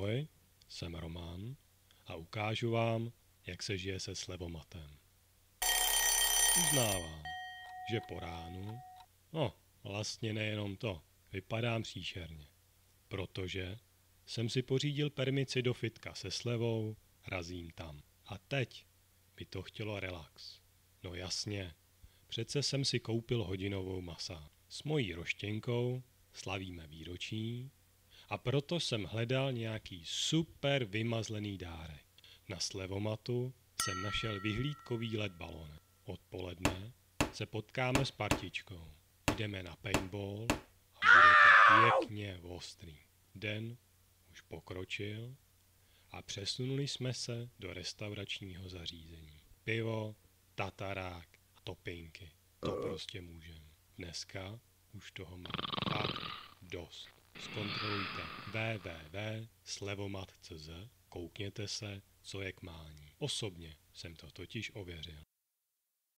Ahoj, jsem Roman a ukážu vám, jak se žije se slevomatem. Uznávám, že po ránu, vlastně nejenom to, vypadám příšerně, protože jsem si pořídil permici do fitka se slevou, razím tam. A teď by to chtělo relax. No jasně, přece jsem si koupil hodinovou masáž. S mojí roštěnkou slavíme výročí a proto jsem hledal nějaký super vymazlený dárek. Na slevomatu jsem našel vyhlídkový LED balonek. Odpoledne se potkáme s partičkou. Jdeme na paintball a bude to pěkně ostrý. Den už pokročil a přesunuli jsme se do restauračního zařízení. Pivo, tatarák a topinky. To prostě můžeme. Dneska už toho mám fakt dost. Zkontrolujte www.slevomat.cz, koukněte se, co je k mání. Osobně jsem to totiž ověřil.